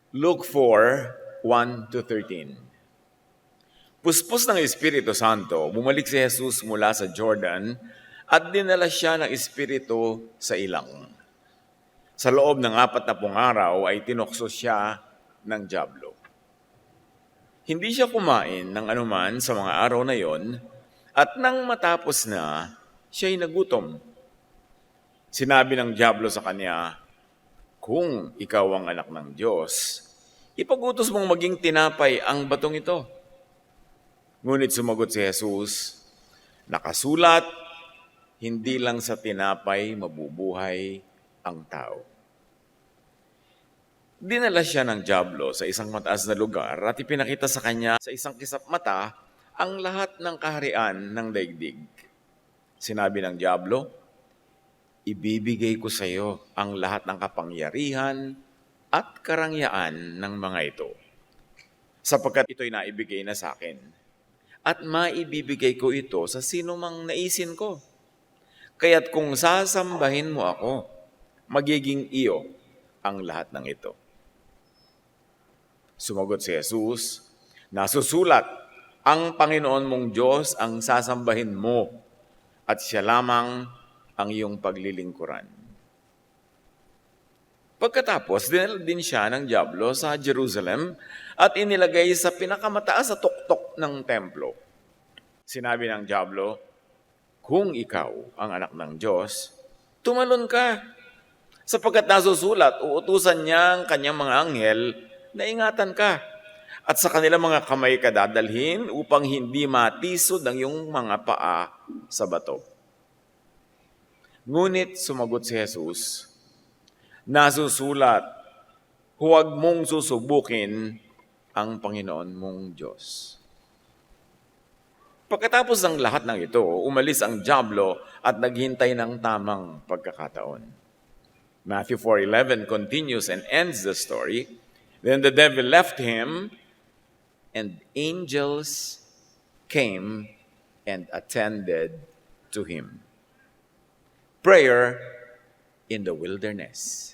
Luke 4, 1 to 13. Puspos ng Espiritu Santo, bumalik si Jesus mula sa Jordan at dinala siya ng Espiritu sa ilang. Sa loob ng 40 araw ay tinukso siya ng dyablo. Hindi siya kumain ng anuman sa mga araw na yon at nang matapos na, siya'y nagutom. Sinabi ng dyablo sa kanya, "Kung ikaw ang anak ng Diyos, ipag-utos mong maging tinapay ang batong ito." Ngunit sumagot si Jesus, "Nakasulat, hindi lang sa tinapay mabubuhay ang tao." Dinala siya ng dyablo sa isang mataas na lugar at ipinakita sa kanya sa isang kisap mata ang lahat ng kaharian ng daigdig. Sinabi ng dyablo, "Ibibigay ko sa iyo ang lahat ng kapangyarihan at karangyaan ng mga ito, sapagkat ito'y naibigay na sa akin. At maibibigay ko ito sa sino mang naisin ko. Kaya't kung sasambahin mo ako, magiging iyo ang lahat ng ito." Sumagot si Jesus, "Nasusulat, ang Panginoon mong Diyos ang sasambahin mo at siya lamang ang iyong paglilingkuran." Pagkatapos, dinala din siya ng dyablo sa Jerusalem at inilagay sa pinakamataas sa tuktok ng templo. Sinabi ng dyablo, "Kung ikaw ang anak ng Diyos, tumalon ka. Sapagkat nasusulat, uutusan niya ang kanyang mga anghel na ingatan ka. At sa kanilang mga kamay ka dadalhin upang hindi matisod ang iyong mga paa sa bato." Ngunit sumagot si Jesus, "Nasusulat, huwag mong susubukin ang Panginoon mong Diyos." Pagkatapos ng lahat ng ito, umalis ang dyablo at naghintay ng tamang pagkakataon. Matthew 4:11 continues and ends the story. Then the devil left him, and angels came and attended to him. Prayer in the wilderness.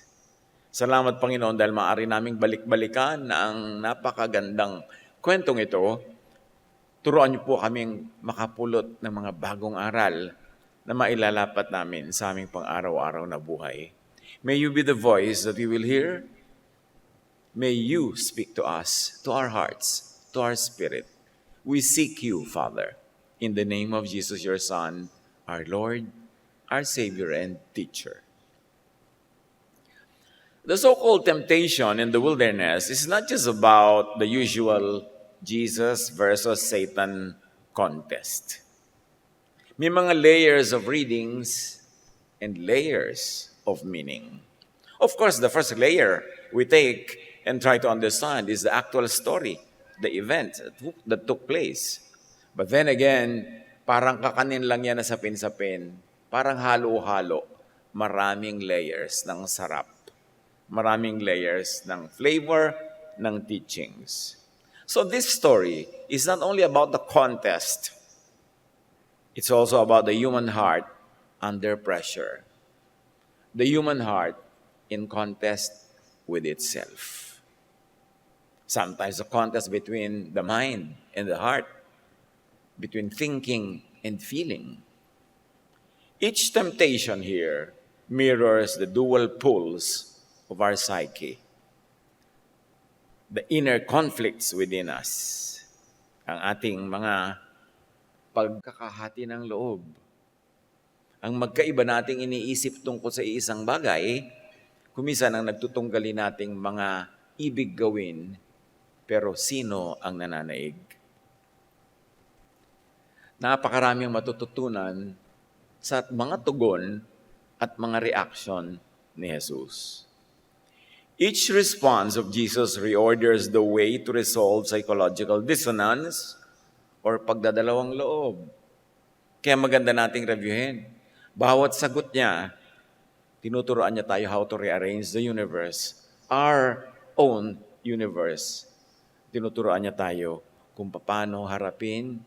Salamat, Panginoon, dahil maaari naming balik-balikan ang napakagandang kwentong ito. Turuan niyo po kaming makapulot ng mga bagong aral na mailalapat namin sa aming pang-araw-araw na buhay. May you be the voice that we will hear. May you speak to us, to our hearts, to our spirit. We seek you, Father, in the name of Jesus, your Son, our Lord, our Savior, and Teacher. The so-called temptation in the wilderness is not just about the usual Jesus versus Satan contest. May mga layers of readings and layers of meaning. Of course, the first layer we take and try to understand is the actual story, the event that took place. But then again, parang kakanin lang yan na sapin-sapin, parang halo-halo, maraming layers ng sarap, maraming layers ng flavor, ng teachings. So this story is not only about the contest, it's also about the human heart under pressure. The human heart in contest with itself. Sometimes a contest between the mind and the heart, between thinking and feeling. Each temptation here mirrors the dual pulls of our psyche, the inner conflicts within us, ang ating mga pagkakahati ng loob, ang magkaiba nating iniisip tungkol sa isang bagay, kumisan ang nagtutunggali nating mga ibig gawin, pero sino ang nananaig? Napakaraming matututunan sa mga tugon at mga reaction ni Jesus. Each response of Jesus reorders the way to resolve psychological dissonance or pagdadalawang loob. Kaya maganda nating reviewin. Bawat sagot niya, tinuturoan niya tayo how to rearrange the universe, our own universe. Tinuturoan niya tayo kung paano harapin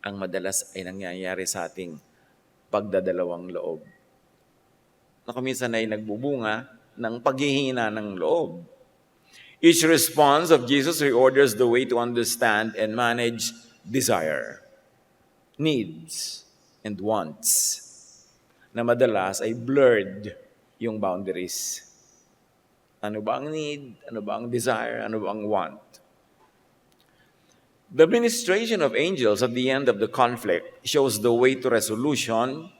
ang madalas ay nangyayari sa ating pagdadalawang loob, na kuminsan ay nagbubunga ng paghihina ng loob. Each response of Jesus reorders the way to understand and manage desire, needs, and wants na madalas ay blurred yung boundaries. Ano ba ang need? Ano ba ang desire? Ano ba ang want? The ministration of angels at the end of the conflict shows the way to resolution,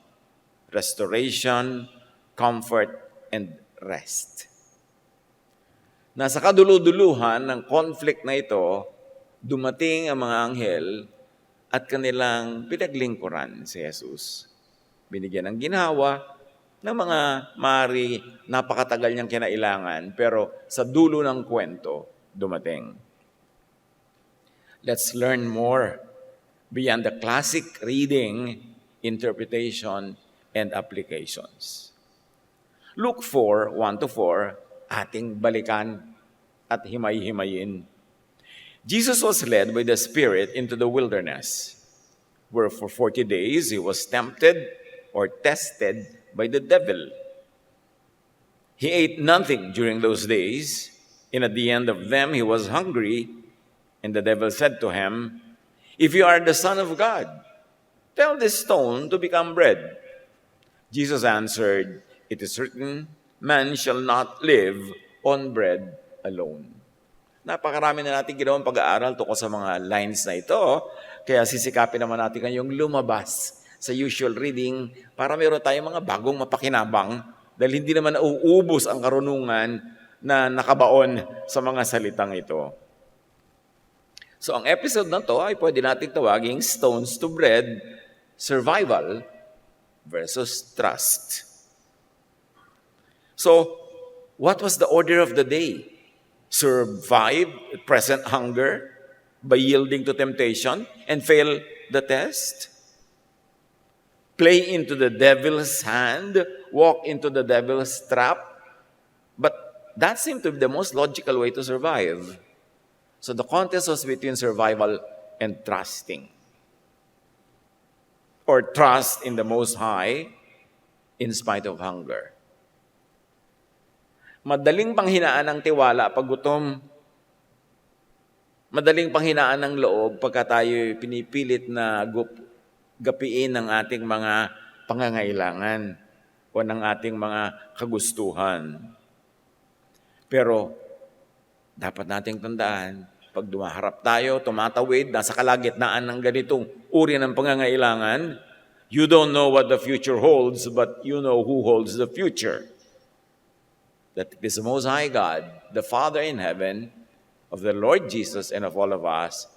restoration, comfort, and rest. Nasa kaduluduluhan ng conflict na ito, dumating ang mga anghel at kanilang pinaglingkuran si Jesus. Binigyan ng ginhawa ng mga mari napakatagal niyang kinailangan, pero sa dulo ng kwento, dumating. Let's learn more beyond the classic reading, interpretation, and applications. Luke 4, 1-4, ating balikan at himay-himayin. Jesus was led by the Spirit into the wilderness, where for 40 days he was tempted or tested by the devil. He ate nothing during those days, and at the end of them he was hungry, and the devil said to him, "If you are the Son of God, tell this stone to become bread." Jesus answered, "It is written, man shall not live on bread alone." Napakarami na natin ginawang pag-aaral tungkol sa mga lines na ito, kaya sisikapin naman natin ngayong lumabas sa usual reading para meron tayong mga bagong mapakinabang dahil hindi naman nauubos ang karunungan na nakabaon sa mga salitang ito. So ang episode na to ay pwede natin tawaging Stones to Bread, Survival versus Trust. So, what was the order of the day? Survive present hunger by yielding to temptation and fail the test? Play into the devil's hand, walk into the devil's trap? But that seemed to be the most logical way to survive. So the contest was between survival and trusting. Or trust in the Most High in spite of hunger. Madaling panghinaan ng tiwala pag gutom. Madaling panghinaan ng loob pagka tayo pinipilit na gapiin ng ating mga pangangailangan o ng ating mga kagustuhan. Pero dapat nating tandaan, pag dumaharap tayo, tumatawid, nasa kalagitnaan ng ganitong uri ng pangangailangan, you don't know what the future holds, but you know who holds the future. That it is the Most High God, the Father in heaven, of the Lord Jesus and of all of us,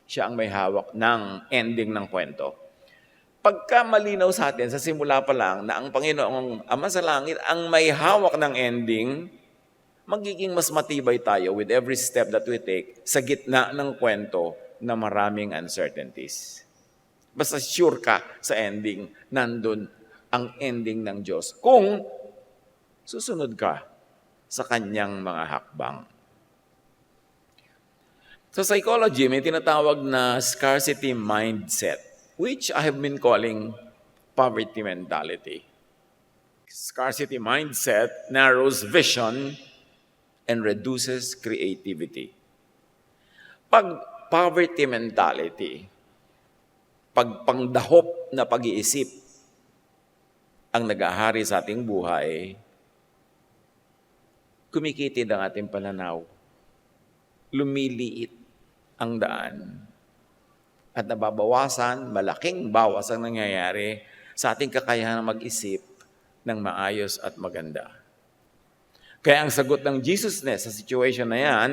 siya ang may hawak ng ending ng kwento. Pagka malinaw sa atin, sa simula pa lang, na ang Panginoong Ama sa Langit ang may hawak ng ending, magiging mas matibay tayo with every step that we take sa gitna ng kwento na maraming uncertainties. Basta sure ka sa ending, nandun ang ending ng Diyos. Kung susunod ka sa kanyang mga hakbang. Sa psychology, may tinatawag na scarcity mindset, which I have been calling poverty mentality. Scarcity mindset narrows vision and reduces creativity. Pag poverty mentality, pag pangdahop na pag-iisip ang nag-ahari sa ating buhay, kumikitid ang ating pananaw, lumiliit ang daan, at nababawasan, malaking bawas ang nangyayari sa ating kakayahan mag-isip ng maayos at maganda. Kaya ang sagot ng Jesusness sa situation na yan,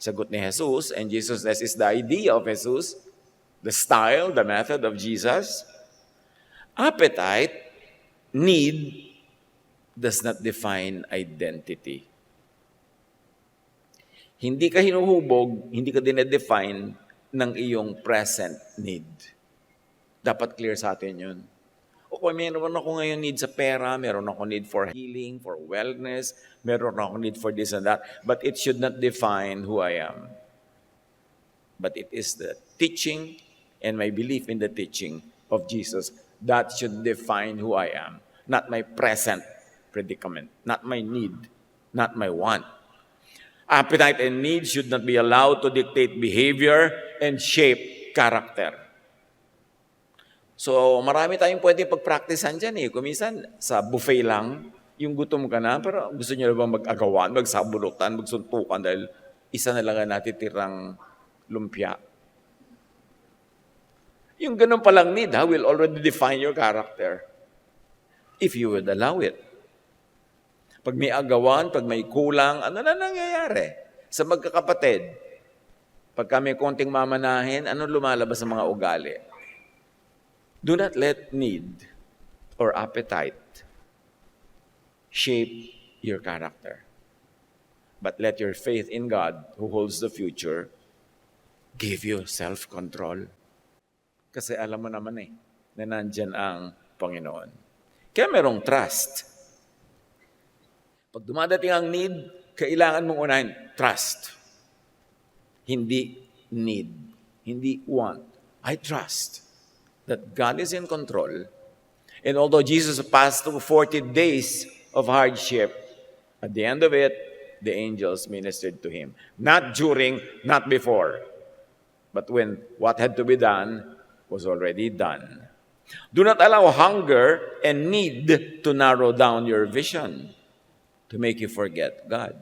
sagot ni Jesus, and Jesusness is the idea of Jesus, the style, the method of Jesus. Appetite, need, does not define identity. Hindi ka hinuhubog, hindi ka dinedefine ng iyong present need. Dapat clear sa atin yun. Okay, meron ako ngayon need sa pera, meron ako need for healing, for wellness, meron ako need for this and that, but it should not define who I am. But it is the teaching and my belief in the teaching of Jesus that should define who I am, not my present predicament, not my need, not my want. Appetite and need should not be allowed to dictate behavior and shape character. So, marami tayong pwede pag-practicean dyan eh. Kuminsan, sa buffet lang, yung gutom ka na, pero gusto nyo na bang mag-agawan, magsabulutan, magsuntukan dahil isa na lang ang natitirang lumpia. Yung ganun palang need will already define your character if you would allow it. Pag may agawan, pag may kulang, ano na nangyayari? Sa magkakapatid, pagka may konting mamanahin, ano lumalabas sa mga ugali? Do not let need or appetite shape your character. But let your faith in God, who holds the future, give you self-control. Kasi alam mo naman na nandyan ang Panginoon. Kaya merong trust. Pag dumadating ang need, kailangan mong unahin, trust. Hindi need. Hindi want. I trust that God is in control. And although Jesus passed through 40 days of hardship, at the end of it, the angels ministered to him. Not during, not before. But when what had to be done was already done. Do not allow hunger and need to narrow down your vision, to make you forget God.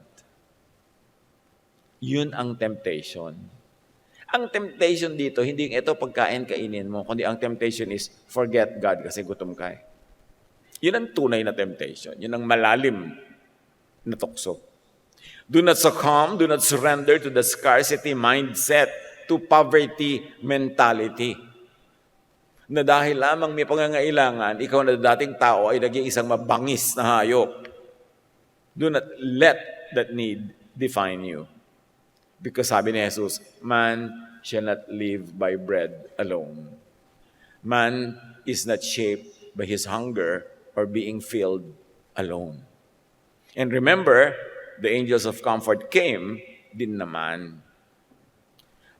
Yun ang temptation. Ang temptation dito, hindi ito pagkain, kainin mo, kundi ang temptation is forget God kasi gutom ka eh. Yun ang tunay na temptation. Yun ang malalim na tukso. Do not succumb, do not surrender to the scarcity mindset, to poverty mentality. Na dahil lamang may pangangailangan, ikaw na dating tao ay naging isang mabangis na hayop. Do not let that need define you. Because sabi ni Jesus, man shall not live by bread alone. Man is not shaped by his hunger or being filled alone. And remember, the angels of comfort came din naman.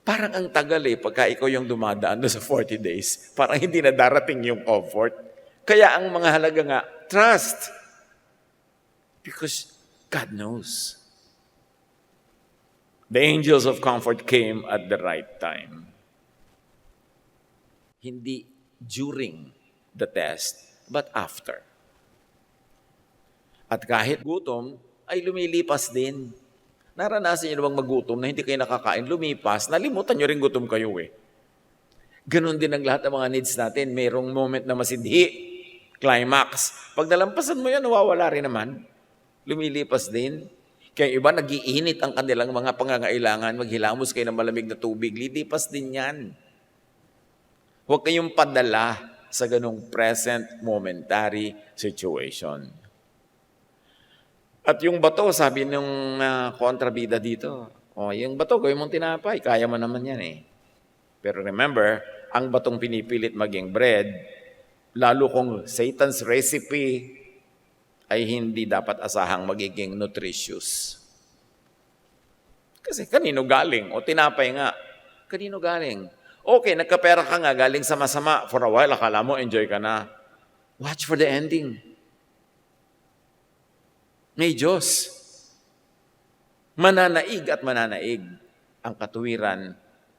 Parang ang tagal pagka ikaw yung dumadaan doon sa 40 days. Parang hindi na darating yung comfort. Kaya ang mga halaga nga, trust. Because God knows. The angels of comfort came at the right time. Hindi during the test, but after. At kahit gutom, ay lumilipas din. Naranasan niyo bang magutom na hindi kayo nakakain, lumipas, nalimutan niyo rin gutom kayo eh. Ganon din ang lahat ng mga needs natin. Mayroong moment na masidhi, climax. Pag nalampasan mo yan, nawawala rin naman. Lumilipas din. Kaya iba, nag-iinit ang kanilang mga pangangailangan, maghilamos kayo ng malamig na tubig, lilipas din yan. Huwag kayong padala sa ganong present momentary situation. At yung bato, sabi nung kontrabida dito, yung bato, gawin mong tinapay, kaya mo naman yan eh. Pero remember, ang batong pinipilit maging bread, lalo kung Satan's recipe ay hindi dapat asahang magiging nutritious. Kasi kanino galing? O tinapay nga, kanino galing? Okay, nagkapera ka nga, galing sa masama. For a while, akala mo, enjoy ka na. Watch for the ending. May Diyos. Mananaig at mananaig ang katuwiran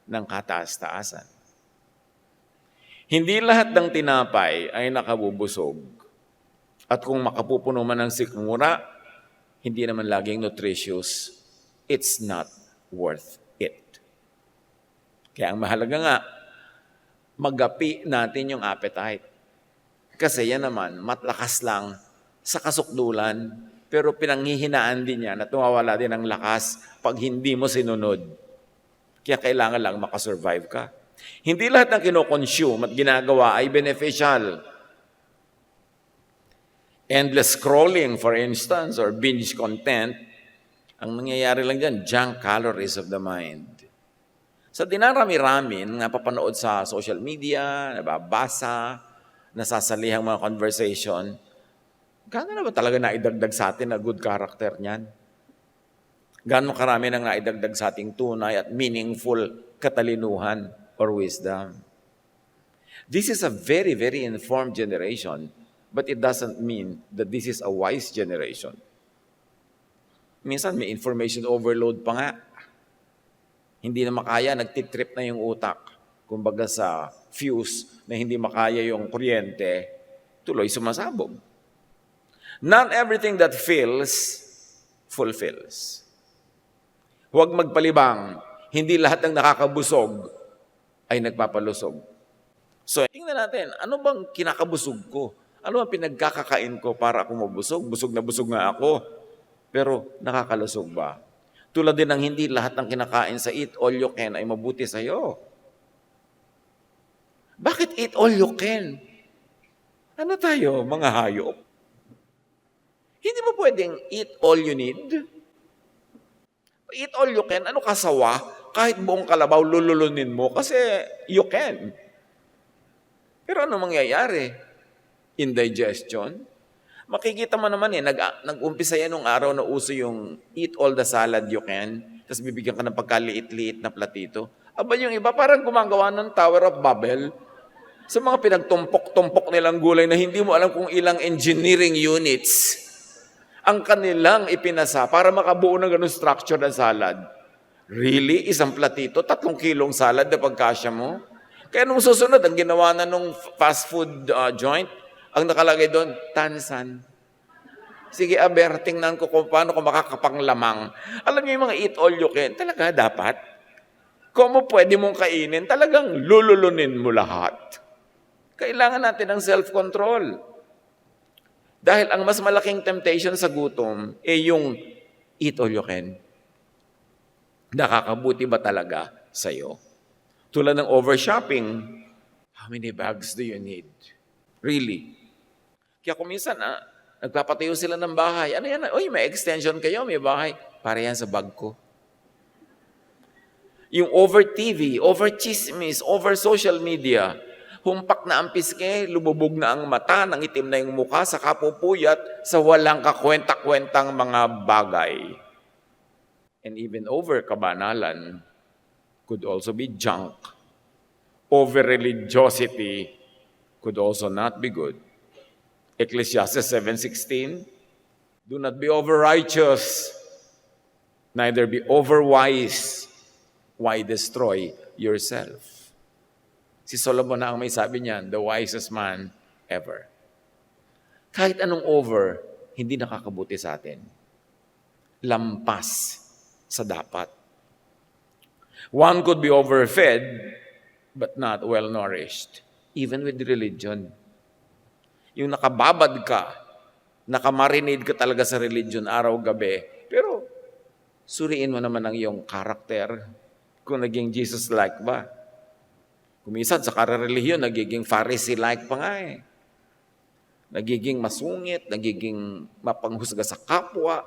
ng kataas-taasan. Hindi lahat ng tinapay ay nakabubusog. At kung makapupuno man ng sikmura, hindi naman laging nutritious. It's not worth it. Kaya ang mahalaga nga, magapi natin yung appetite. Kasi yan naman, matlakas lang sa kasukdulan, pero pinanghihinaan din yan at tumawala din ang lakas pag hindi mo sinunod. Kaya kailangan lang makasurvive ka. Hindi lahat ng kinoconsume at ginagawa ay beneficial. Endless scrolling, for instance, or binge content, ang nangyayari lang dyan, junk calories of the mind. Sa dinarami-ramin na papanood sa social media, nababasa, nasasalihang mga conversation, gaano na ba talaga naidagdag sa atin na good character niyan? Gaano karami nang naidagdag sa ating tunay at meaningful katalinuhan or wisdom? This is a very, very informed generation, but it doesn't mean that this is a wise generation. Minsan may information overload pa nga. Hindi na makaya, nagtitrip na yung utak. Kumbaga sa fuse na hindi makaya yung kuryente, tuloy sumasabog. Not everything that fills, fulfills. Huwag magpalibang, hindi lahat ng nakakabusog ay nagpapalusog. So, tingnan natin, ano bang kinakabusog ko? Ano ang pinagkakakain ko para ako mabusog? Busog na busog nga ako, pero nakakalusog ba? Tulad din ng hindi lahat ng kinakain sa eat all you can ay mabuti sa'yo. Bakit eat all you can? Ano tayo, mga hayop? Hindi mo pwedeng eat all you need? Eat all you can, ano kasawa? Kahit buong kalabaw, lululunin mo kasi you can. Pero ano mangyayari? Indigestion? Makikita mo naman nag-umpisa yan nung araw na uso yung eat all the salad you can, tapos bibigyan ka ng pagkaliit-liit na platito. Aba yung iba parang gumagawa ng Tower of Babel sa mga pinagtumpok-tumpok nilang gulay na hindi mo alam kung ilang engineering units ang kanilang ipinasa para makabuo ng ganun structure ng salad. Really? Isang platito? 3 kilong salad na pagkasya mo? Kaya nung susunod, ang ginawa na nung fast food joint, ang nakalagay doon, tansan. Sige, aber, tingnan ko kung paano ko makakapanglamang. Alam niyo yung mga eat all you can, talaga dapat. Kung mo pwede mong kainin, talagang lululunin mo lahat. Kailangan natin ng self-control. Dahil ang mas malaking temptation sa gutom ay yung eat all you can. Nakakabuti ba talaga sa'yo? Tulad ng overshopping, how many bags do you need? Really? Kaya kung minsan, nagpapatayo sila ng bahay. Ano yan? Uy, may extension kayo, may bahay. Para yan sa bag ko. Yung over TV, over chismis, over social media, humpak na ang piske, lububog na ang mata, nangitim na yung mukha, sa kapupuyat, sa walang kakwenta-kwentang mga bagay. And even over kabanalan could also be junk. Over religiosity could also not be good. Ecclesiastes 7:16, do not be over-righteous, neither be over-wise. Why destroy yourself? Si Solomon na ang may sabi niyan, the wisest man ever. Kahit anong over, hindi nakakabuti sa atin. Lampas sa dapat. One could be overfed, but not well-nourished, even with religion. Yung nakababad ka, nakamarinade ka talaga sa religion araw-gabi, pero suriin mo naman ang iyong karakter kung naging Jesus-like ba. Kumisan sa karelihiyon, nagiging Pharisee-like pa nga eh. Nagiging masungit, nagiging mapanghusga sa kapwa,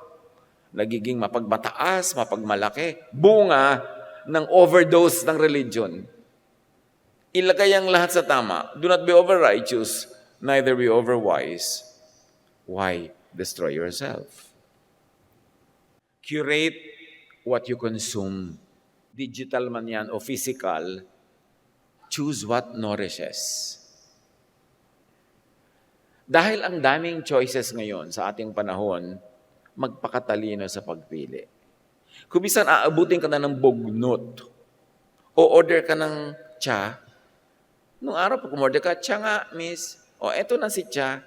nagiging mapagmataas, mapagmalaki. Bunga ng overdose ng religion. Ilagay ang lahat sa tama. Do not be over-righteous, neither be over-wise. Why destroy yourself? Curate what you consume. Digital man yan o physical. Choose what nourishes. Dahil ang daming choices ngayon sa ating panahon, magpakatalino sa pagpili. Kung minsan aabutin ka na ng bugnot o order ka ng tsa, nung araw pag umorder ka, tsa nga, miss. O, eto na si tsa.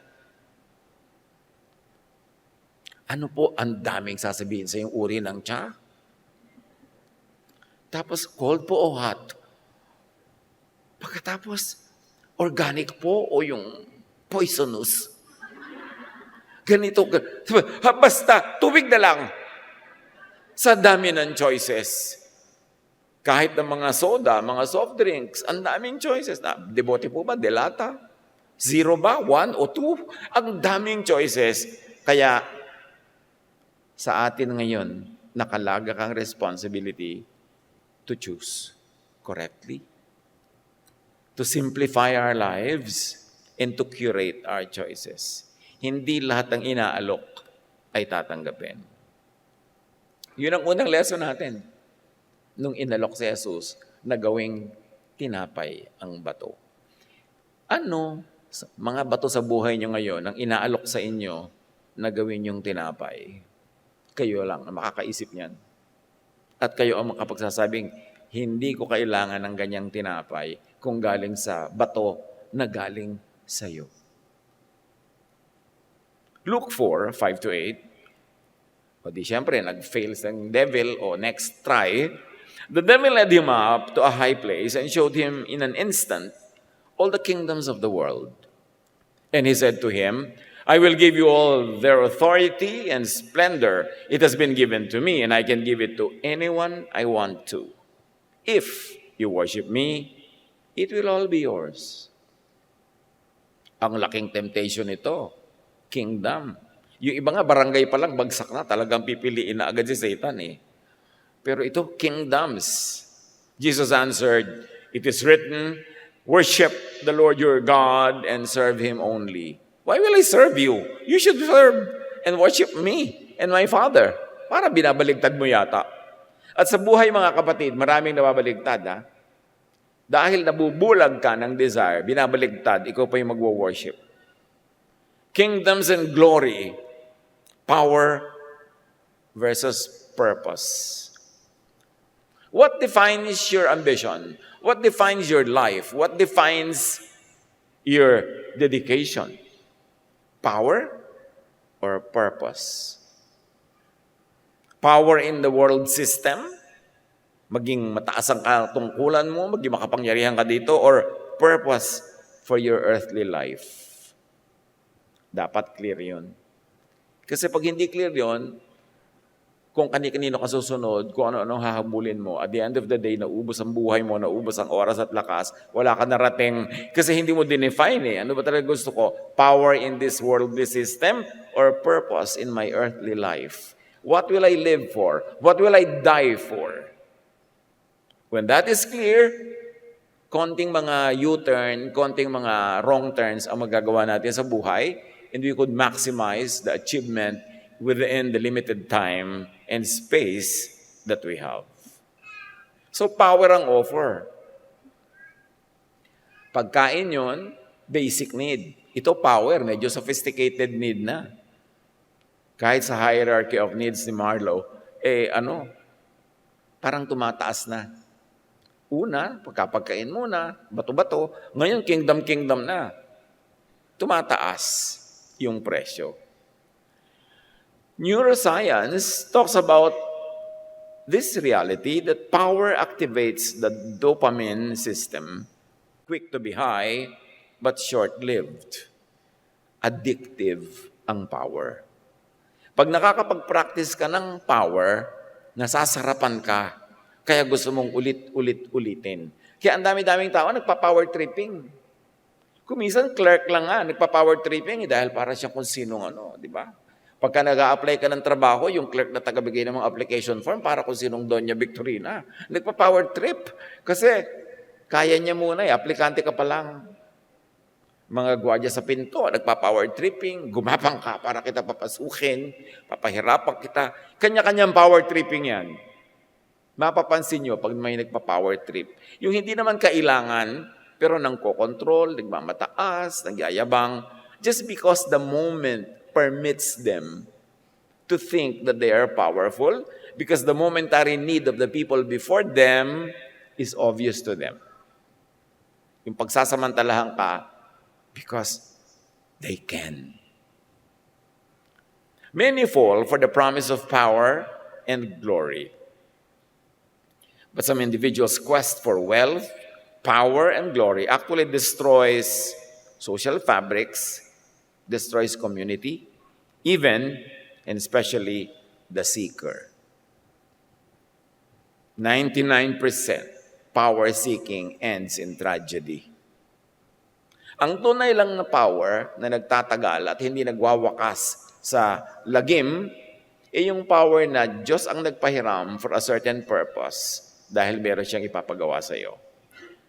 Ano po ang daming sasabihin sa yung uri ng tsa? Tapos, cold po o hot? Pagkatapos, organic po o yung poisonous? Ganito. Basta, tubig na lang. Sa dami ng choices. Kahit ng mga soda, mga soft drinks, ang daming choices. Debote po ba? Delata? 0 ba? 1 o 2? Ang daming choices. Kaya, sa atin ngayon, nakalaga kang responsibility to choose correctly, to simplify our lives, and to curate our choices. Hindi lahat ng inaalok ay tatanggapin. Yun ang unang lesson natin nung inalok si Jesus na gawing tinapay ang bato. Ano, mga bato sa buhay nyo ngayon, ang inaalok sa inyo na gawin yung tinapay? kayo lang ang makakaisip niyan. At kayo ang makapagsasabing, hindi ko kailangan ng ganyang tinapay kung galing sa bato na galing sa iyo. Luke 4, 5 to 8. O di syempre, nag-fail ng devil o next try. The devil led him up to a high place and showed him in an instant all the kingdoms of the world. And he said to him, I will give you all their authority and splendor. It has been given to me, and I can give it to anyone I want to. If you worship me, it will all be yours. Ang laking temptation ito, kingdom. Yung iba nga, barangay pa lang, bagsak na, talagang pipiliin na agad si Satan eh. Pero ito, kingdoms. Jesus answered, it is written, worship the Lord your God and serve Him only. Why will I serve you? You should serve and worship me and my Father. Para binabaligtad mo yata. At sa buhay mga kapatid, maraming nababaligtad ha. Dahil nabubulag ka ng desire, binabaligtad, ikaw pa yung magwo-worship. Kingdoms and glory, power versus purpose. What defines your ambition? What defines your life? What defines your dedication? Power or purpose? Power in the world system, maging mataas ang katungkulan mo, maging makapangyarihan ka dito, or purpose for your earthly life. Dapat clear yun. Kasi pag hindi clear yun, kung kani-kanino ka susunod, kung ano-ano hahabulin mo, at the end of the day, naubos ang buhay mo, naubos ang oras at lakas, wala ka narating, kasi hindi mo dinefine eh. Ano ba talaga gusto ko? Power in this worldly system or purpose in my earthly life? What will I live for? What will I die for? When that is clear, konting mga U-turn, konting mga wrong turns ang magagawa natin sa buhay, and we could maximize the achievement within the limited time and space that we have. So, power ang offer. Pagkain yun, basic need. Ito power, medyo sophisticated need na. Kahit sa hierarchy of needs ni Marlowe, parang tumataas na. Una, pagkapagkain muna, bato-bato. Ngayon, kingdom na. Tumataas yung presyo. Neuroscience talks about this reality that power activates the dopamine system, quick to be high, but short-lived. Addictive ang power. Pag nakakapag-practice ka ng power, nasasarapan ka, kaya gusto mong ulit-ulitin. Kaya ang dami-daming tao nagpa-power tripping. Kuminsan, clerk lang nga, nagpa-power tripping dahil para siya kung sinong di ba? Pagka nag-a-apply ka ng trabaho, yung clerk na tagabigay ng mga application form, para kung sinong Doña Victorina, nagpa-power trip. Kasi kaya niya muna aplikante ka pa lang. Mga gwardiya sa pinto, nagpa-power tripping, gumapang ka para kita papasukin, papahirapan kita. Kanya-kanyang power tripping yan. Mapapansin nyo pag may nagpa-power trip. Yung hindi naman kailangan, pero nangko-control, nagmamataas, nagyayabang, just because the moment permits them to think that they are powerful because the momentary need of the people before them is obvious to them. Yung pagsasamantalahan ka because they can. Many fall for the promise of power and glory. But some individuals' quest for wealth, power, and glory actually destroys social fabrics, destroys community, even and especially the seeker. 99% power-seeking ends in tragedy. Ang tunay lang na power na nagtatagal at hindi nagwawakas sa lagim, yung power na Diyos ang nagpahiram for a certain purpose dahil meron siyang ipapagawa sa iyo.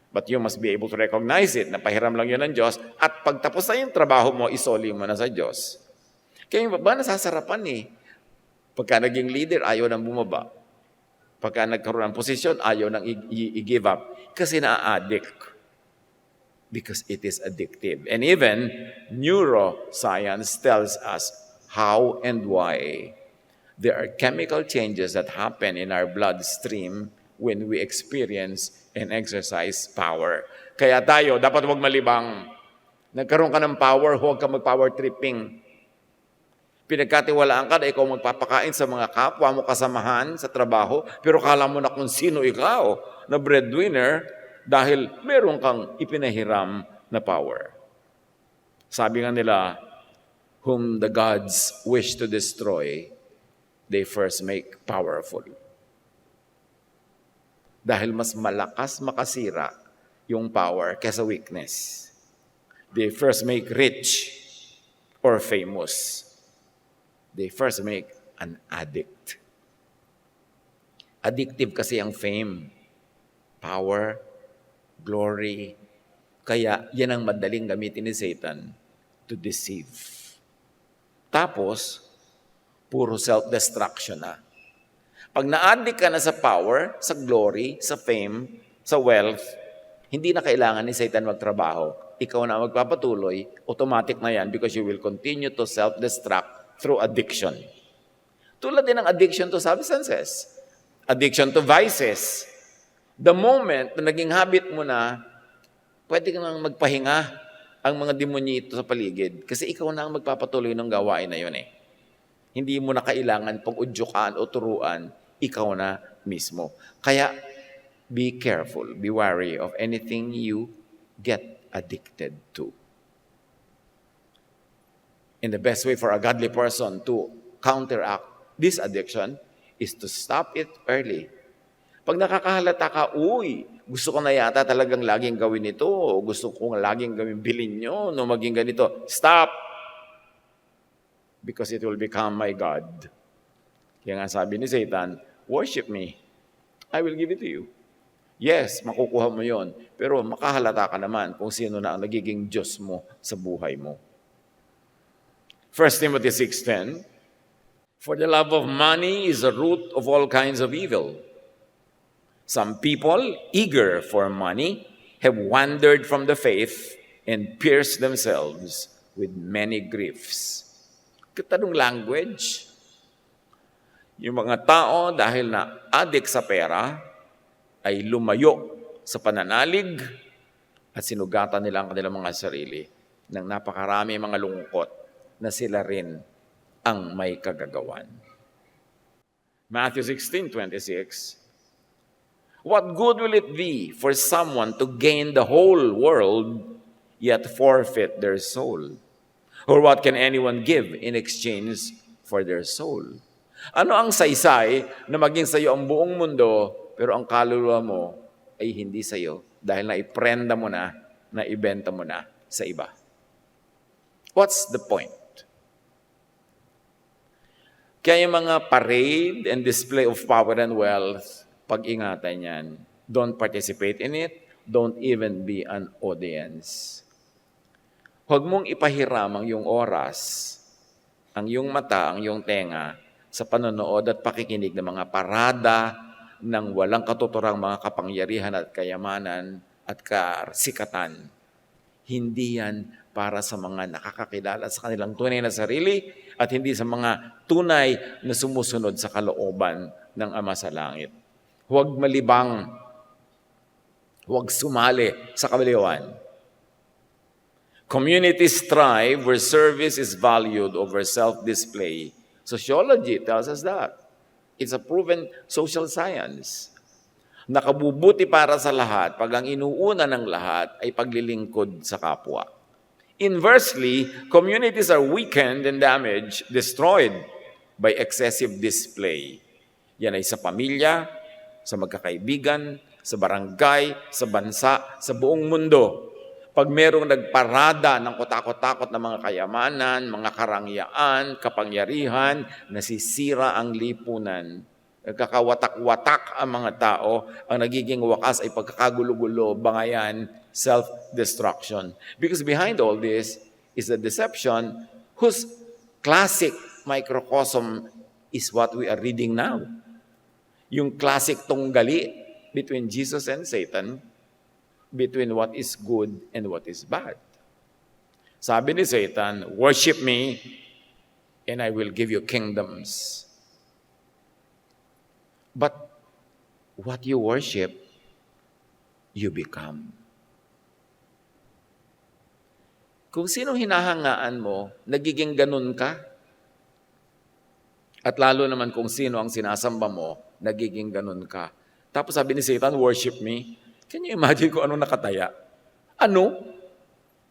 But you must be able to recognize it, na pahiram lang yun ng Diyos, at pagtapos na yung trabaho mo, isoli mo na sa Diyos. Kaya yung baba nasasarapan Pagka naging leader, ayaw nang bumaba. Pagka nagkaroon ng posisyon, ayaw nang i-give up. Kasi na-addict. Because it is addictive. And even neuroscience tells us how and why. There are chemical changes that happen in our bloodstream when we experience and exercise power. Kaya tayo, dapat huwag malibang. Nagkaroon ka ng power, huwag ka mag-power tripping. Pinagkatiwalaan ka na ikaw magpapakain sa mga kapwa mo kasamahan sa trabaho, pero kala mo na kung sino ikaw na breadwinner dahil meron kang ipinahiram na power. Sabi nga nila, whom the gods wish to destroy, they first make powerful. Dahil mas malakas makasira yung power kaysa weakness. They first make rich or famous. They first make an addict. Addictive kasi ang fame, power, glory. Kaya yan ang madaling gamitin ni Satan to deceive. Tapos, puro self-destruction na. Pag na-addict ka na sa power, sa glory, sa fame, sa wealth, hindi na kailangan ni Satan magtrabaho. Ikaw na magpapatuloy, automatic na yan because you will continue to self-destruct through addiction. Tulad din ng addiction to substances, addiction to vices. The moment na naging habit mo na, pwede ka nang magpahinga ang mga demonyito sa paligid kasi ikaw na ang magpapatuloy ng gawain na yun eh. Hindi mo na kailangan pang udyukan o turuan, ikaw na mismo. Kaya, be careful, be wary of anything you get addicted to. And the best way for a godly person to counteract this addiction is to stop it early. Pag nakakahalata ka, gusto ko na yata talagang laging gawin ito, gusto ko laging gawin bilin nyo, no maging ganito, stop! Because it will become my God. Kaya nga sabi ni Satan, worship me, I will give it to you. Yes, makukuha mo yon, pero makahalata ka naman kung sino na ang nagiging Diyos mo sa buhay mo. 1 Timothy 6:10, for the love of money is the root of all kinds of evil. Some people, eager for money, have wandered from the faith and pierced themselves with many griefs. Katanong language. Yung mga tao dahil na addict sa pera, ay lumayo sa pananalig at sinugatan nila ang kanilang mga sarili ng napakarami mga lungkot na sila rin ang may kagagawan. Matthew 16:26, what good will it be for someone to gain the whole world yet forfeit their soul? Or what can anyone give in exchange for their soul? Ano ang saysay na maging sa iyo ang buong mundo pero ang kaluluwa mo ay hindi sa iyo dahil naiprenda mo na, naibenta mo na sa iba? What's the point? Kaya yung mga parade and display of power and wealth, pag-ingatan yan. Don't participate in it. Don't even be an audience. Huwag mong ipahiram ang iyong oras, ang iyong mata, ang iyong tenga sa panonood at pakikinig ng mga parada ng walang katuturang mga kapangyarihan at kayamanan at kasikatan. Hindi yan para sa mga nakakakilala sa kanilang tunay na sarili at hindi sa mga tunay na sumusunod sa kalooban ng Ama sa Langit. Huwag malibang, huwag sumali sa kabaliwan. Communities thrive where service is valued over self-display. Sociology tells us that. It's a proven social science. Nakabubuti para sa lahat pag ang inuuna ng lahat ay paglilingkod sa kapwa. Inversely, communities are weakened and damaged, destroyed by excessive display. Yan ay sa pamilya, sa magkakaibigan, sa barangay, sa bansa, sa buong mundo. Pag merong nagparada ng kotakot-takot na mga kayamanan, mga karangyaan, kapangyarihan, nasisira ang lipunan. Nagkakawatak-watak ang mga tao, ang nagiging wakas ay pagkakagulo-gulo, bangayan, self-destruction. Because behind all this is the deception whose classic microcosm is what we are reading now. Yung classic tunggali between Jesus and Satan, between what is good and what is bad. Sabi ni Satan, worship me and I will give you kingdoms. But what you worship, you become. Kung sinong hinahangaan mo, nagiging ganun ka. At lalo naman kung sino ang sinasamba mo, nagiging ganun ka. Tapos sabi ni Satan, worship me. Can you imagine kung ano nakataya? Ano?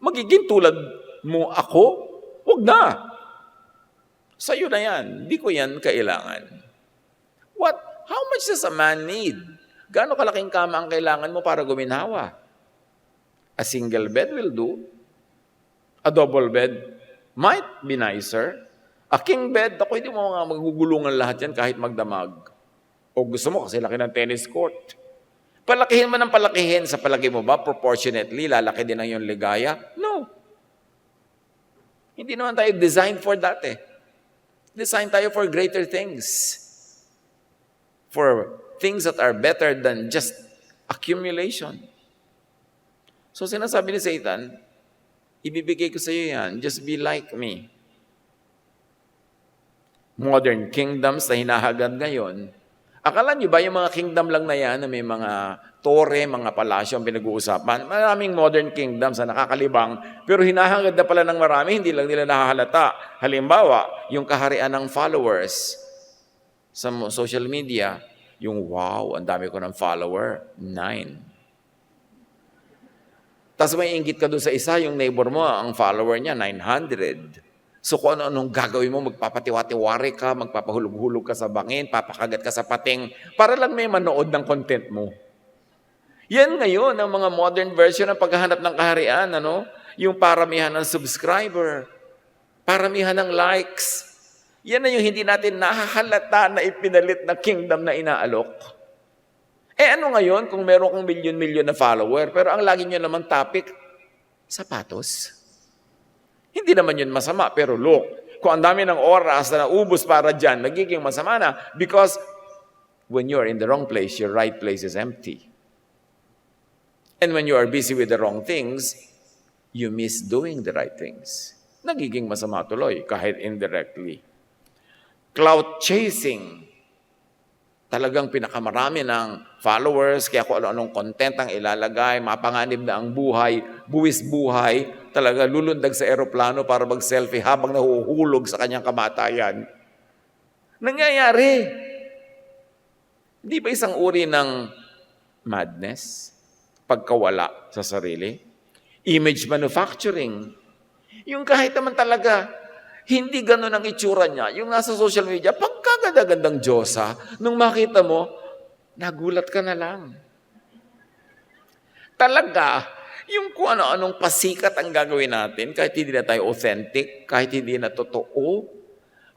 Magiging tulad mo ako? Huwag na. Sa'yo na yan. Hindi ko yan kailangan. How much does a man need? Gaano kalaking kama ang kailangan mo para guminhawa? A single bed will do. A double bed might be nicer. A king bed, ako hindi mo mga magugulungan lahat yan kahit magdamag. O gusto mo kasi laki ng tennis court. Palakihin mo ng palakihin. Sa palaki mo ba, proportionately, lalaki din ang iyong ligaya? No. Hindi naman tayo designed for that eh. Designed tayo for greater things. For things that are better than just accumulation. So sinasabi ni Satan, ibibigay ko sa iyo yan, just be like me. Modern kingdoms na hinahagad ngayon, akala niyo ba yung mga kingdom lang na yan, na may mga tore, mga palasyo ang pinag-uusapan? Maraming modern kingdoms na nakakalibang, pero hinahagad na pala ng marami, hindi lang nila nahahalata. Halimbawa, yung kaharian ng followers sa social media, yung wow, ang dami ko ng follower, 9. Tapos may inggit ka doon sa isa, yung neighbor mo, ang follower niya, 900. So kung ano-anong gagawin mo, magpapatiwati-wari ka, magpapahulog-hulog ka sa bangin, papakagat ka sa pating, para lang may manood ng content mo. Yan ngayon ang mga modern version ng paghahanap ng kaharian, ano? Yung paramihan ng subscriber, paramihan ng likes. Yan na yung hindi natin nahahalata na ipinalit na kingdom na inaalok. Ano ngayon kung meron kang milyon-milyon na follower, pero ang lagi nyo naman topic, sapatos? Hindi naman yun masama, pero look, kung ang dami ng oras na naubos para dyan, nagiging masama na because when you're in the wrong place, your right place is empty. And when you are busy with the wrong things, you miss doing the right things. Nagiging masama tuloy, kahit indirectly. Clout chasing. Talagang pinakamarami ng followers, kaya kung ano-anong content ang ilalagay, mapanganib na ang buhay, buwis buhay, talaga lulundag sa eroplano para mag-selfie habang nahuhulog sa kanyang kamatayan. Nangyayari. Hindi ba isang uri ng madness? Pagkawala sa sarili? Image manufacturing. Yung kahit naman talaga, hindi ganun ang itsura niya. Yung nasa social media, pagkaganda-gandang Diyosa, nung makita mo, nagulat ka na lang. Talaga, yung kung ano-anong pasikat ang gagawin natin, kahit hindi na tayo authentic, kahit hindi na totoo,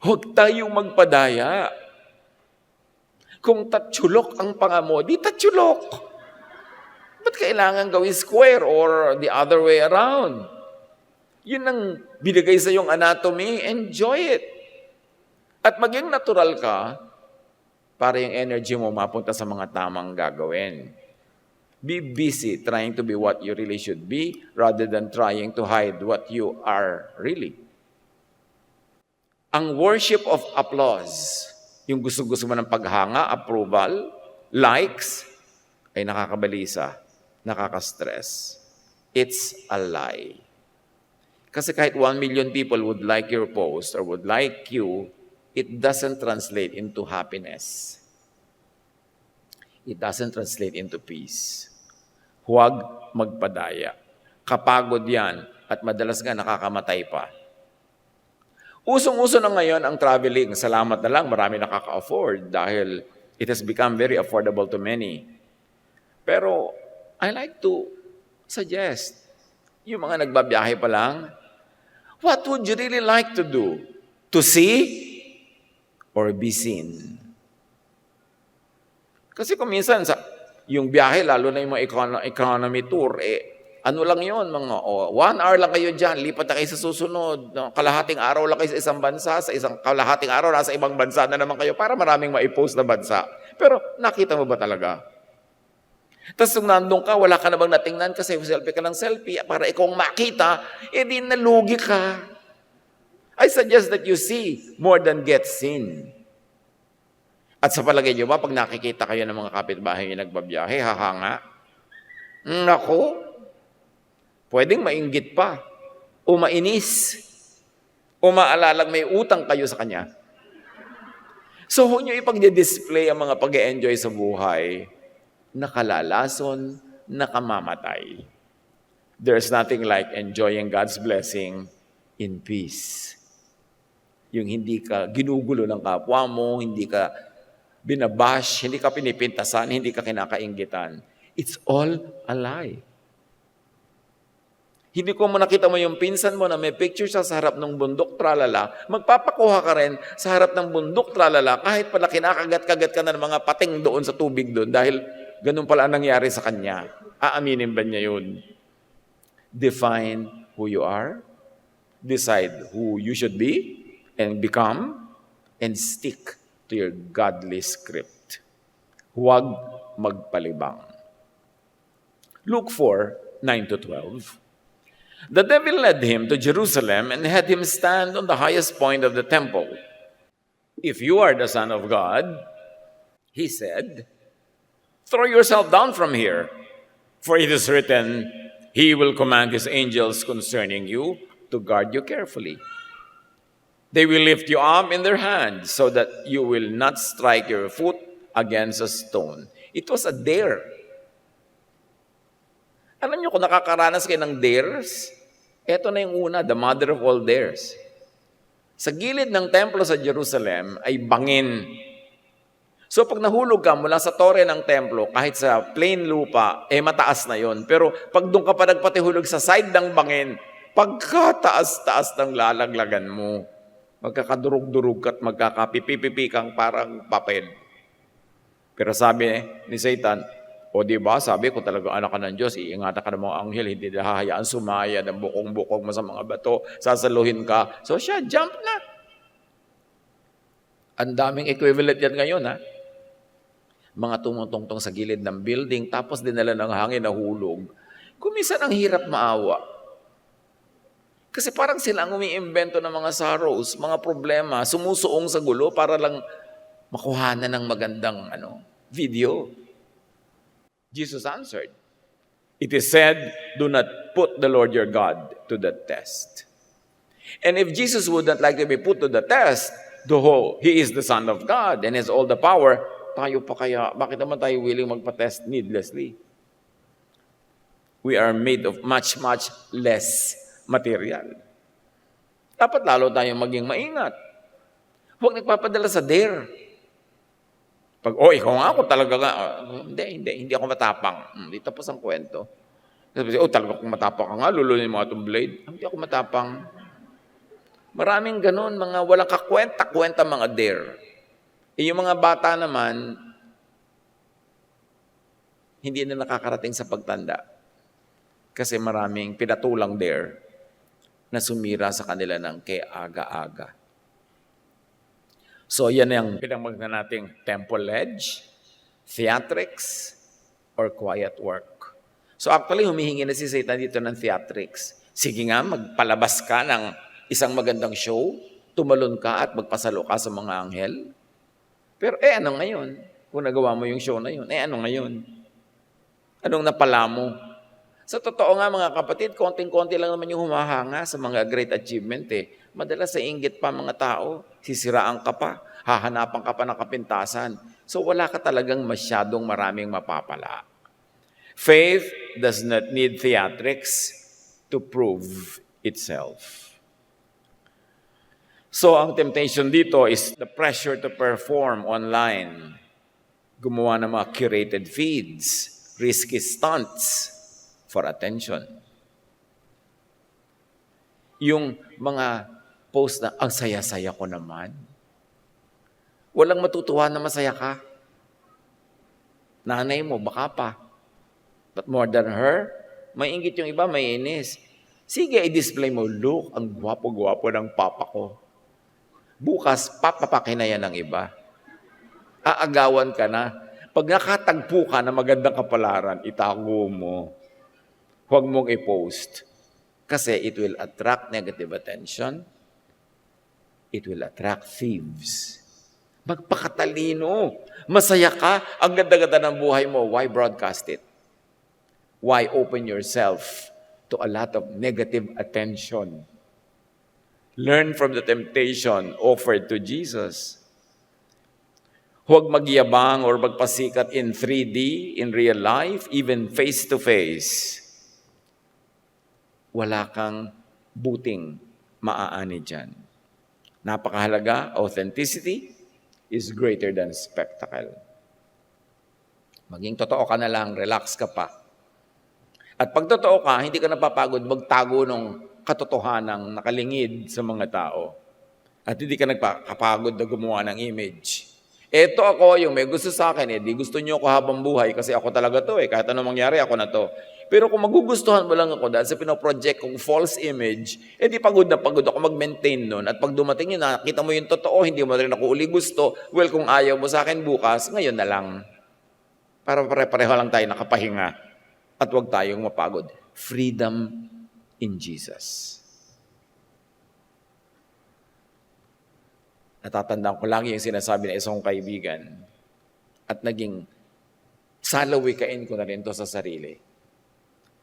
huwag tayong magpadaya. Kung tatsulok ang panga mo, di tatsulok. Ba't kailangan gawin square or the other way around? Yun ang binigay sa iyong anatomy, enjoy it. At maging natural ka para yung energy mo mapunta sa mga tamang gagawin. Be busy trying to be what you really should be rather than trying to hide what you are really. Ang worship of applause, yung gusto-gusto mo ng paghanga, approval, likes, ay nakakabalisa, nakaka-stress. It's a lie. Kasi kahit 1 million people would like your post or would like you, it doesn't translate into happiness. It doesn't translate into peace. Huwag magpadaya. Kapagod yan at madalas nga nakakamatay pa. Usong-uso na ngayon ang traveling. Salamat na lang, marami nakaka-afford dahil it has become very affordable to many. Pero I like to suggest, yung mga nagbabiyahe pa lang, what would you really like to do? To see or be seen? Kasi kung minsan, yung biyahe, lalo na yung mga economy tour, ano lang yun, mga 1 hour lang kayo dyan, lipat na kayo sa susunod, kalahating araw lang kayo sa isang bansa, sa isang kalahating araw, nasa ibang bansa na naman kayo, para maraming maipost na bansa. Pero nakita mo ba talaga? Tapos kung nandun ka, wala ka na bang natingnan kasi selfie ka ng selfie para ikaw makita, di nalugi ka. I suggest that you see more than get seen. At sa palagay niyo ba, pag nakikita kayo ng mga kapitbahay yung nagbabiyahe, hahanga? Nako, pwedeng mainggit pa, o mainis, o maalalang may utang kayo sa kanya. So, huwag niyo ipag-display ang mga pag-e-enjoy sa buhay, nakalalason, nakamamatay. There's nothing like enjoying God's blessing in peace. Yung hindi ka ginugulo ng kapwa mo, hindi ka binabash, hindi ka pinipintasan, hindi ka kinakainggitan. It's all a lie. Hindi ko mo nakita mo yung pinsan mo na may picture siya sa harap ng bundok, tralala, magpapakuha ka rin sa harap ng bundok, tralala, kahit pala kinakagat-kagat ka na ng mga pating doon sa tubig doon dahil ganun pala ang nangyari sa kanya. Aaminin ba niya yun? Define who you are, decide who you should be and become, and stick to your godly script. Huwag magpalibang. Luke 4, 9-12. The devil led him to Jerusalem and had him stand on the highest point of the temple. If you are the Son of God, he said, throw yourself down from here, for it is written, he will command his angels concerning you to guard you carefully. They will lift you up in their hands so that you will not strike your foot against a stone. It was a dare. Alam niyo kung nakakaranas kayo ng dares, eto na yung una, the mother of all dares. Sa gilid ng templo sa Jerusalem ay bangin. So pag nahulog ka mula sa tore ng templo, kahit sa plain lupa, mataas na yon. Pero pag doon ka pa nagpatihulog sa side ng bangin, pagkataas-taas ng lalaglagan mo, magkakadurog-durog ka at magkakapipipipi kang parang papel. Pero sabi ni Satan, o diba, sabi ko talaga anak ka ng Diyos, iingatan ka ng mga anghel, hindi hahayaan sumaya ng bukong-bukong mo sa mga bato, sasaluhin ka. So siya, jump na. Ang daming equivalent yan ngayon, ha? Mga tumutungtong sa gilid ng building, tapos dinala ng hangin na hulog. Kuminsan ang hirap maawa. Kasi parang sila ang umiimbento ng mga sorrows, mga problema, sumusuong sa gulo para lang makuhanan ng magandang video. Jesus answered, it is said, do not put the Lord your God to the test. And if Jesus would not like to be put to the test, though He is the Son of God and has all the power, tayo pa kaya, bakit naman tayo willing magpa-test needlessly? We are made of much, much less material. Dapat lalo tayong maging maingat. Huwag nagpapadala sa dare. Pag, ikaw nga ako talaga nga. Hindi ako matapang. Hindi tapos ang kwento. Sabi, talaga kung matapang ka nga, lulunin mo itong blade. Hindi ako matapang. Maraming ganun, mga walang kakwenta-kwenta mga dare. Yung mga bata naman, hindi na nakakarating sa pagtanda. Kasi maraming pinatulang dare na sumira sa kanila ng kay aga-aga. So yan ang pinamagna nating temple ledge, theatrics, or quiet work. So actually, humihingi na si Satan dito ng theatrics. Sige nga, magpalabas ka ng isang magandang show, tumalon ka at magpasalo ka sa mga anghel. Pero ano ngayon? Kung nagawa mo yung show na yun, ano ngayon? Anong napala mo? Sa totoo nga mga kapatid, konting-konti lang naman yung humahanga sa mga great achievement Madalas sa inggit pa mga tao, sisiraan ka pa, hahanapan ka pa ng kapintasan. So wala ka talagang masyadong maraming mapapala. Faith does not need theatrics to prove itself. So ang temptation dito is the pressure to perform online. Gumawa ng mga curated feeds, risky stunts, for attention. Yung mga post na, ang saya-saya ko naman. Walang matutuwa na masaya ka. Nanay mo, baka pa. But more than her, may inggit yung iba, may inis. Sige, i-display mo, look, ang gwapo-gwapo ng papa ko. Bukas, papapakin na yan ng iba. Aagawan ka na. Pag nakatagpo ka na magandang kapalaran, itago mo. Huwag mong i-post. Kasi it will attract negative attention. It will attract thieves. Magpakatalino. Masaya ka. Ang ganda-ganda ng buhay mo. Why broadcast it? Why open yourself to a lot of negative attention? Learn from the temptation offered to Jesus. Huwag magyabang or magpasikat in 3D, in real life, even face-to-face. Wala kang buting maaani dyan. Napakahalaga, authenticity is greater than spectacle. Maging totoo ka na lang, relax ka pa. At pag totoo ka, hindi ka napapagod magtago ng katotohanang nakalingid sa mga tao. At hindi ka nagpapagod na gumawa ng image. Eto ako, yung may gusto sa akin, di gusto niyo ako habang buhay kasi ako talaga to kahit anong mangyari, ako na to. Pero kung magugustuhan mo lang ako dahil sa pinoproject kong false image, di pagod na pagod ako mag-maintain nun. At pag dumating yun, nakita mo yung totoo, hindi mo rin ako uli gusto, well, kung ayaw mo sa akin bukas, ngayon na lang. Para pare-pareho lang tayo nakapahinga. At huwag tayong mapagod. Freedom in Jesus. Natatandaan ko lagi yung sinasabi ng isang kaibigan at naging salawikain ko na rin to sa sarili.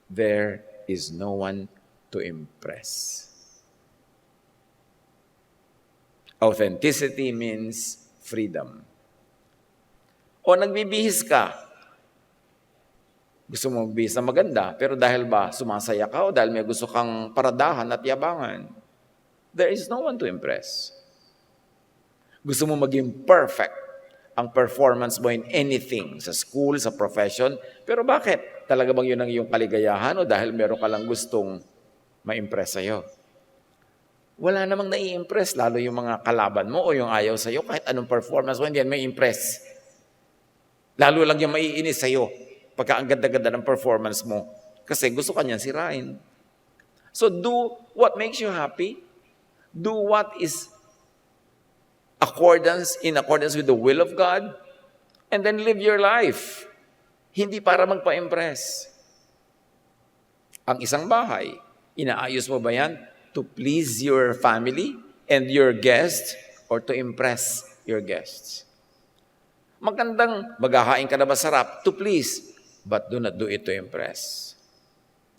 There is no one to impress. Authenticity means freedom. O nagbibihis ka, gusto mo magbihis na maganda, pero dahil ba sumasaya ka o dahil may gusto kang paradahan at yabangan, there is no one to impress. Gusto mo maging perfect ang performance mo in anything, sa school, sa profession, pero bakit? Talaga bang yun ang iyong kaligayahan o dahil meron ka lang gustong ma-impress sa'yo? Wala namang nai-impress, lalo yung mga kalaban mo o yung ayaw sa'yo, kahit anong performance mo, hindi yan may impress. Lalo lang yung maiinis sa'yo pagka ang ganda-ganda ng performance mo kasi gusto ka niyan sirain. So do what makes you happy. Do what is in accordance with the will of God, and then live your life. Hindi para magpa-impress. Ang isang bahay, inaayos mo ba yan to please your family and your guests or to impress your guests? Magandang maghahain ka na masarap to please, but do not do it to impress.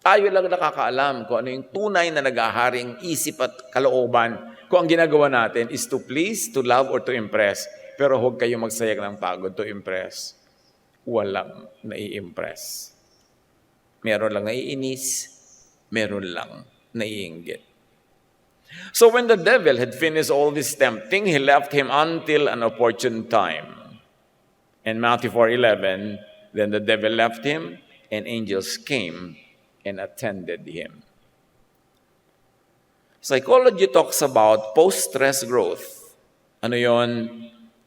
Tayo lang nakakaalam kung ano yung tunay na nag-aharing isip at kalooban. Kung ang ginagawa natin is to please, to love, or to impress. Pero huwag kayong magsayang ng pagod to impress. Walang nai-impress. Meron lang naiinis, meron lang naiinggit. So when the devil had finished all this tempting, he left him until an opportune time. In Matthew 4:11, then the devil left him, and angels came and attended him. Psychology talks about post-stress growth. Ano yon?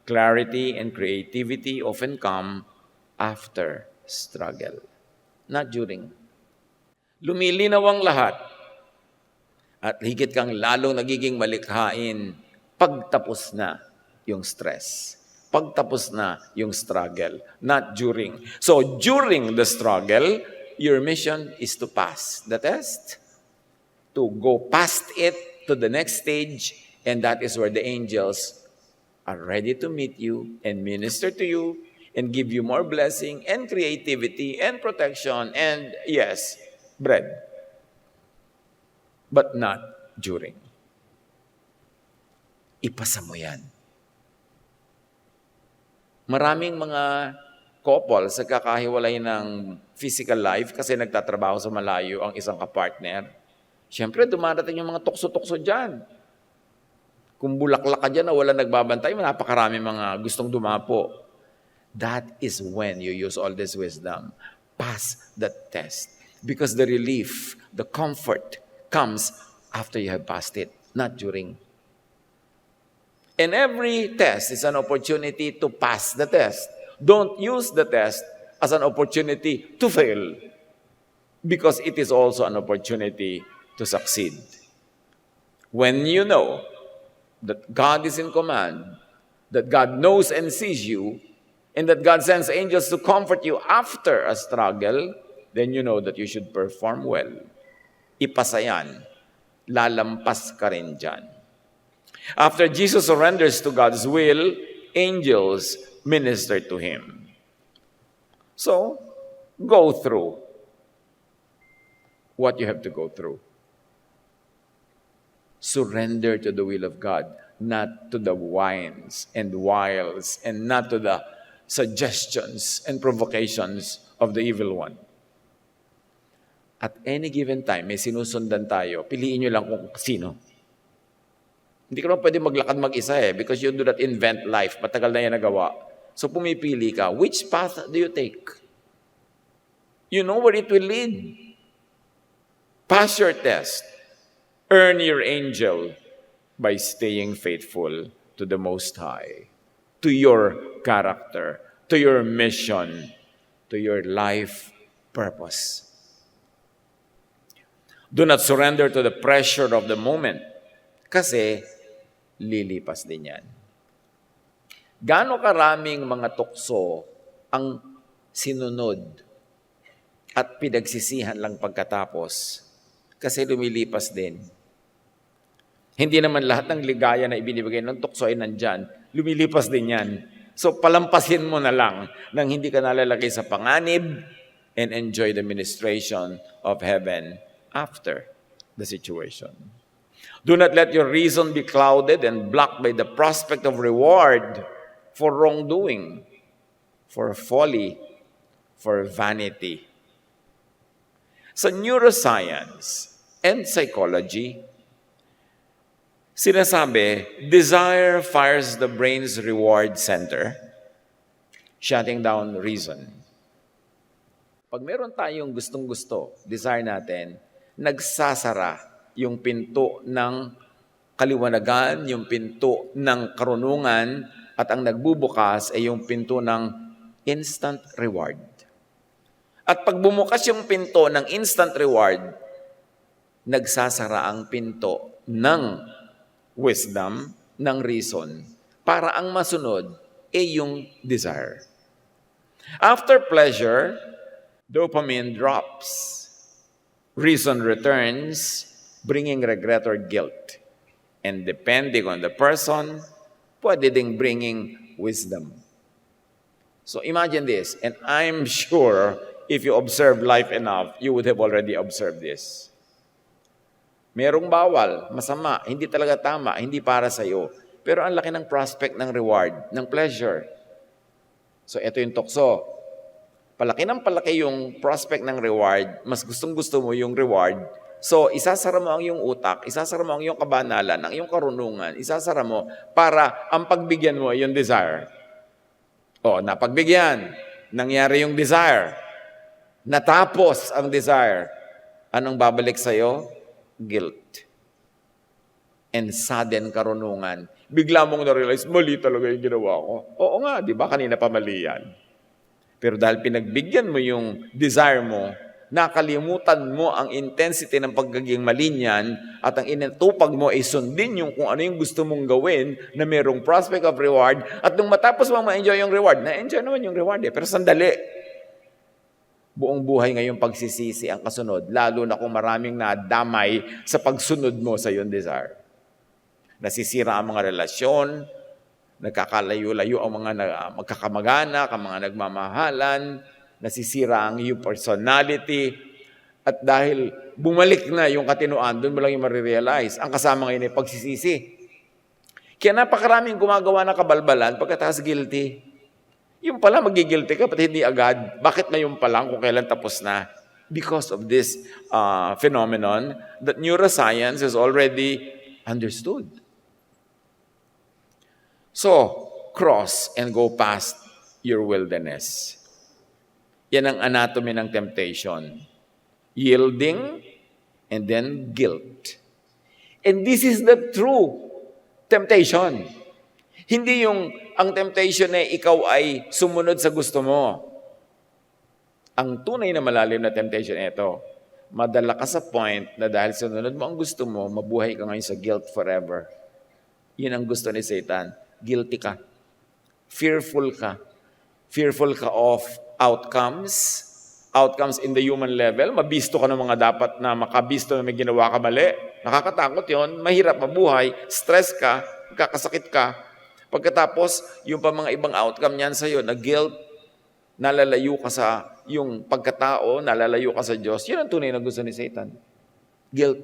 Clarity and creativity often come after struggle, not during. Lumilinaw ang lahat at higit kang lalong nagiging malikhain pagtapos na yung stress. Pagtapos na yung struggle, not during. So during the struggle, your mission is to pass the test, to go past it to the next stage, and that is where the angels are ready to meet you and minister to you and give you more blessing and creativity and protection and, yes, bread. But not during. Ipasa mo yan. Maraming mga couple sa kakahiwalay ng physical life kasi nagtatrabaho sa malayo ang isang kapartner. Siyempre, dumarating yung mga tukso-tukso dyan. Kung bulaklak ka dyan na wala nagbabantay, napakarami mga gustong dumapo. That is when you use all this wisdom. Pass the test. Because the relief, the comfort comes after you have passed it, not during. And every test is an opportunity to pass the test. Don't use the test as an opportunity to fail, because it is also an opportunity to succeed. When you know that God is in command, that God knows and sees you, and that God sends angels to comfort you after a struggle, then you know that you should perform well. Ipasa yan. Lalampas ka rin dyan. After Jesus surrenders to God's will, angels minister to him. So, go through what you have to go through. Surrender to the will of God, not to the whines and wiles, and not to the suggestions and provocations of the evil one. At any given time, may sinusundan tayo. Piliin nyo lang kung sino. Hindi ka naman pwede maglakad mag-isa because you do not invent life. Matagal na yan nagawa. So pumipili ka. Which path do you take? You know where it will lead. Pass your test. Earn your angel by staying faithful to the Most High, to your character, to your mission, to your life purpose. Do not surrender to the pressure of the moment kasi lilipas din yan. Gaano karaming mga tukso ang sinunod at pinagsisihan lang pagkatapos kasi lumilipas din. Hindi naman lahat ng ligaya na ibinibigay ng tukso ay nandyan. Lumilipas din yan. So palampasin mo na lang nang hindi ka nalalagay sa panganib and enjoy the ministration of heaven after the situation. Do not let your reason be clouded and blocked by the prospect of reward for wrongdoing, for folly, for vanity. Sa neuroscience and psychology, sinasabi, desire fires the brain's reward center, shutting down reason. Pag meron tayong gustong-gusto, desire natin, nagsasara yung pinto ng kaliwanagan, yung pinto ng karunungan, at ang nagbubukas ay yung pinto ng instant reward. At pag bumukas yung pinto ng instant reward, nagsasara ang pinto ng wisdom, ng reason, para ang masunod ay yung desire. After pleasure, dopamine drops. Reason returns, bringing regret or guilt. And depending on the person, pwede ding bringing wisdom. So imagine this, and I'm sure if you observe life enough, you would have already observed this. Merong bawal, masama, hindi talaga tama, hindi para sa'yo. Pero ang laki ng prospect ng reward, ng pleasure. So ito yung tukso. Palaki ng palaki yung prospect ng reward, mas gustong-gusto mo yung reward. So isasara mo ang iyong utak, isasara mo ang iyong kabanalan, ang iyong karunungan, isasara mo para ang pagbigyan mo ay yung desire. O, napagbigyan, nangyari yung desire. Natapos ang desire. Anong babalik sa'yo? Guilt. And sudden karunungan. Bigla mong na-realize, mali talaga yung ginawa ko. Oo nga, di ba? Kanina pa mali yan. Pero dahil pinagbigyan mo yung desire mo, nakalimutan mo ang intensity ng pagiging mali niyan at ang inatupag mo ay sundin yung kung ano yung gusto mong gawin na mayroong prospect of reward at nung matapos mo ma-enjoy yung reward, na-enjoy naman yung reward pero sandali. Buong buhay ngayong pagsisisi ang kasunod, lalo na kung maraming nadamay sa pagsunod mo sa iyong desire. Nasisira ang mga relasyon, nagkakalayo-layo ang mga magkakamag-anak, ang mga nagmamahalan, nasisira ang iyong personality, at dahil bumalik na yung katinuan, doon mo lang yung marirealize. Ang kasama ngayon ay pagsisisi. Kaya napakaraming gumagawa ng kabalbalan pagkatapos guilty. Yung pala magigilty ka, pati hindi agad. Bakit na yung palang kung kailan tapos na? Because of this phenomenon that neuroscience has already understood. So, cross and go past your wilderness. Yan ang anatomy ng temptation. Yielding and then guilt. And this is the true temptation. Hindi yung ang temptation na ikaw ay sumunod sa gusto mo. Ang tunay na malalim na temptation ito, madala ka sa point na dahil sunod mo ang gusto mo, mabuhay ka ngayon sa guilt forever. Yun ang gusto ni Satan. Guilty ka. Fearful ka. Fearful ka of outcomes. Outcomes in the human level. Mabisto ka ng mga dapat na makabisto na may ginawa ka mali. Nakakatakot yon. Mahirap mabuhay. Stress ka. Kakasakit ka. Pagkatapos, yung pa mga ibang outcome niyan sa'yo, na guilt, nalalayo ka sa yung pagkatao, nalalayo ka sa Diyos, yun ang tunay na gusto ni Satan. Guilt.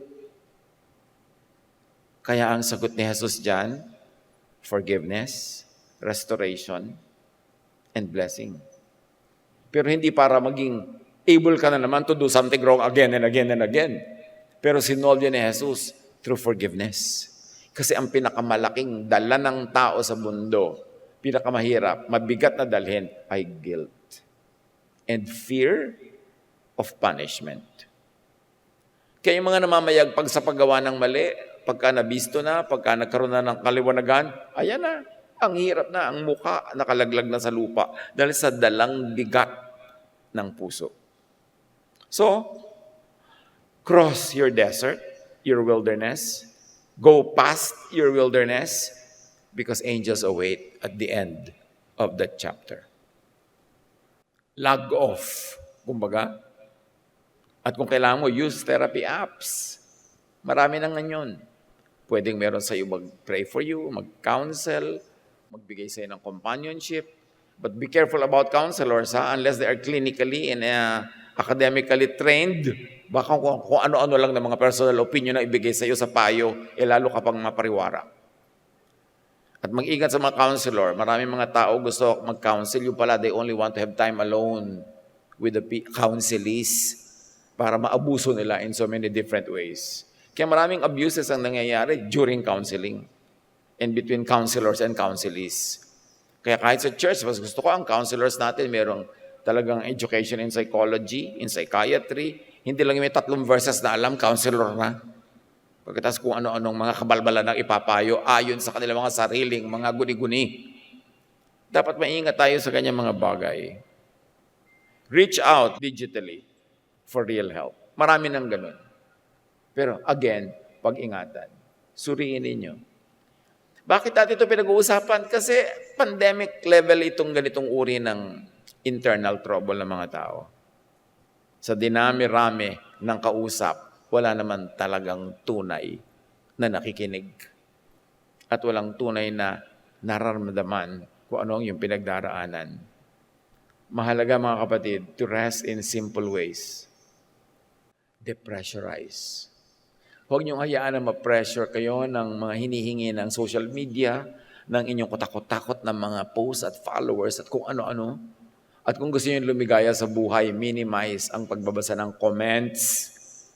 Kaya ang sagot ni Jesus dyan, forgiveness, restoration, and blessing. Pero hindi para maging able ka na naman to do something wrong again and again and again. Pero sinolve ni Jesus through forgiveness. Kasi ang pinakamalaking dala ng tao sa mundo, pinakamahirap, mabigat na dalhin, ay guilt and fear of punishment. Kaya yung mga namamayag pag sa paggawa ng mali, pagka nabisto na, pagka nagkaroon na ng kaliwanagan, ayan na, ang hirap na, ang muka nakalaglag na sa lupa dahil sa dalang bigat ng puso. So, cross your desert, your wilderness, go past your wilderness because angels await at the end of that chapter. Log off, kumbaga. At kung kailangan mo, use therapy apps. Marami na ngayon. Pwedeng meron sa iyo mag-pray for you, mag-counsel, magbigay sa iyo ng companionship. But be careful about counselors, unless they are clinically and academically trained. Baka kung ano-ano lang ng mga personal opinion na ibigay sa iyo sa payo, lalo ka pang mapariwara. At mag-ingat sa mga counselor. Maraming mga tao gusto mag-counsel. Yung pala, they only want to have time alone with the counselees para maabuso nila in so many different ways. Kaya maraming abuses ang nangyayari during counseling and between counselors and counselees. Kaya kahit sa church, mas gusto ko ang counselors natin, merong talagang education in psychology, in psychiatry. Hindi lang may 3 verses na alam, counselor na. Pagkatapos kung ano-anong mga kabalbalan ang ipapayo ayon sa kanilang mga sariling, mga guni-guni. Dapat maingat tayo sa kanyang mga bagay. Reach out digitally for real help. Marami nang ganun. Pero again, pag-ingatan. Suriin ninyo. Bakit natin ito pinag-uusapan? Kasi pandemic level itong ganitong uri ng internal trouble ng mga tao. Sa dinami-rami ng kausap, wala naman talagang tunay na nakikinig. At walang tunay na nararamdaman kung ano yung pinagdaraanan. Mahalaga mga kapatid, to rest in simple ways. Depressurize. Huwag niyong hayaan na ma-pressure kayo ng mga hinihingi ng social media, ng inyong katakot-takot na mga posts at followers at kung ano-ano. At kung gusto niyo lumigaya sa buhay, minimize ang pagbabasa ng comments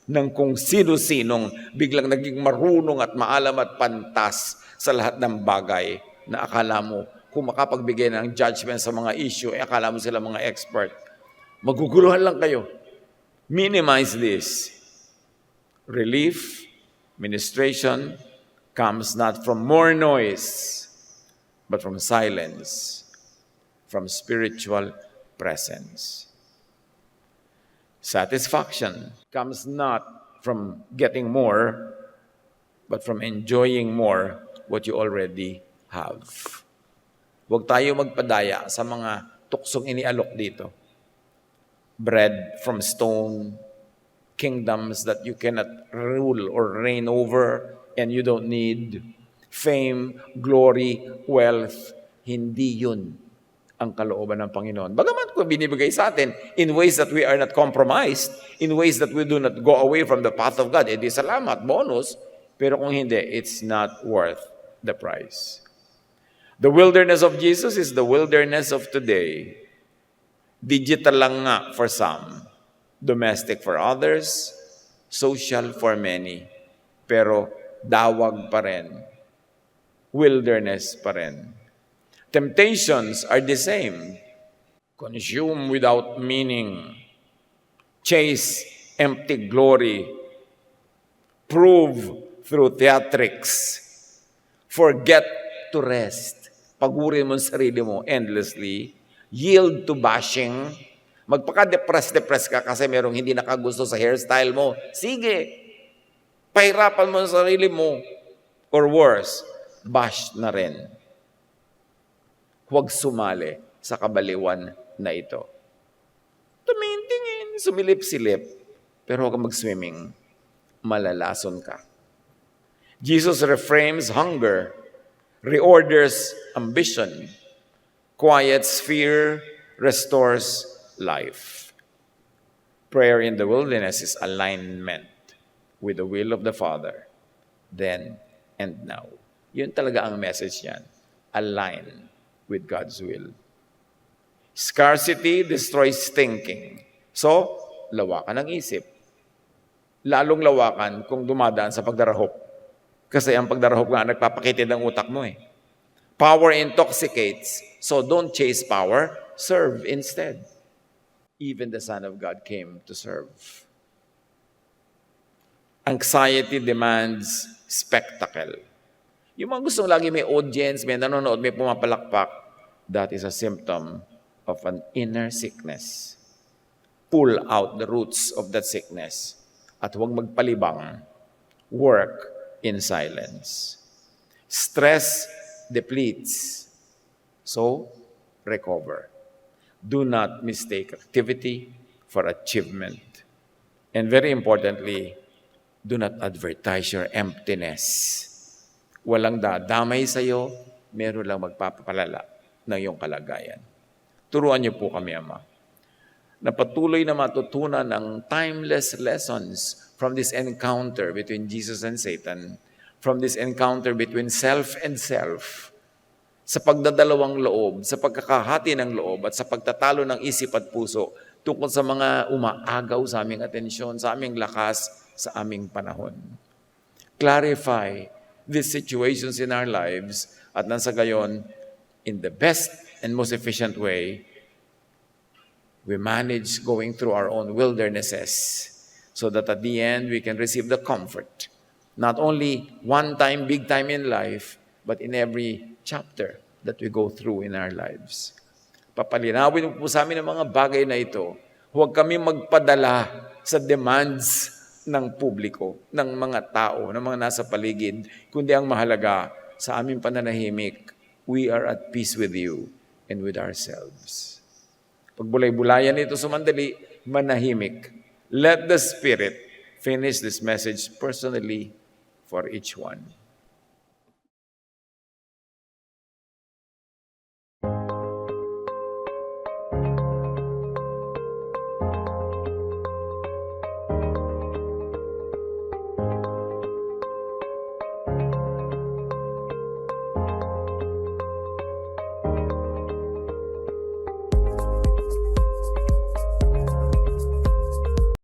ng kung sino-sinong biglang naging marunong at maalam at pantas sa lahat ng bagay na akala mo kung makapagbigay ng judgment sa mga issue, akala mo sila mga expert. Maguguluhan lang kayo. Minimize this. Relief, ministration comes not from more noise, but from silence, from spiritual presence. Satisfaction comes not from getting more, but from enjoying more what you already have. Huwag tayo magpadaya sa mga tuksong inialok dito. Bread from stone, kingdoms that you cannot rule or reign over, and you don't need fame, glory, wealth. Hindi yun ang kalooban ng Panginoon. Bagaman kung binibigay sa atin in ways that we are not compromised, in ways that we do not go away from the path of God, edi salamat, bonus. Pero kung hindi, it's not worth the price. The wilderness of Jesus is the wilderness of today. Digital lang nga for some, domestic for others, social for many, pero dawag pa rin, wilderness pa rin. Temptations are the same. Consume without meaning. Chase empty glory. Prove through theatrics. Forget to rest. Pagurin mo ang sarili mo endlessly. Yield to bashing. Magpaka-depress ka kasi merong hindi nakagusto sa hairstyle mo. Sige. Pahirapan mo ang sarili mo. Or worse, bash na rin. Huwag sumali sa kabaliwan na ito. Tumingin, sumilip-silip, pero huwag kang mag-swimming. Malalason ka. Jesus reframes hunger, reorders ambition, quiets fear, restores life. Prayer in the wilderness is alignment with the will of the Father, then and now. Yun talaga ang message niyan. Align with God's will. Scarcity destroys thinking. So, lawakan ng isip. Lalong lawakan kung dumadaan sa pagdarahop. Kasi ang pagdarahop nga nagpapakitid ang utak mo eh. Power intoxicates. So don't chase power, serve instead. Even the Son of God came to serve. Anxiety demands spectacle. Yung mga gustong lagi may audience, may nanonood, may pumapalakpak, that is a symptom of an inner sickness. Pull out the roots of that sickness at huwag magpalibang. Work in silence. Stress depletes. So, recover. Do not mistake activity for achievement. And very importantly, do not advertise your emptiness. Walang dadamay sa'yo, meron lang magpapalala ng iyong kalagayan. Turuan niyo po kami, Ama, na patuloy na matutunan ng timeless lessons from this encounter between Jesus and Satan, from this encounter between self and self, sa pagdadalawang loob, sa pagkakahati ng loob, at sa pagtatalo ng isip at puso tungkol sa mga umaagaw sa aming atensyon, sa aming lakas, sa aming panahon. Clarify these situations in our lives at nang sa gayon, in the best and most efficient way, we manage going through our own wildernesses so that at the end, we can receive the comfort, not only one time, big time in life, but in every chapter that we go through in our lives. Papalinawin po sa amin ang mga bagay na ito. Huwag kami magpadala sa demands ng publiko, ng mga tao, ng mga nasa paligid, kundi ang mahalaga sa aming pananahimik, we are at peace with you and with ourselves. Pagbulay-bulayan ito sumandali, manahimik. Let the Spirit finish this message personally for each one.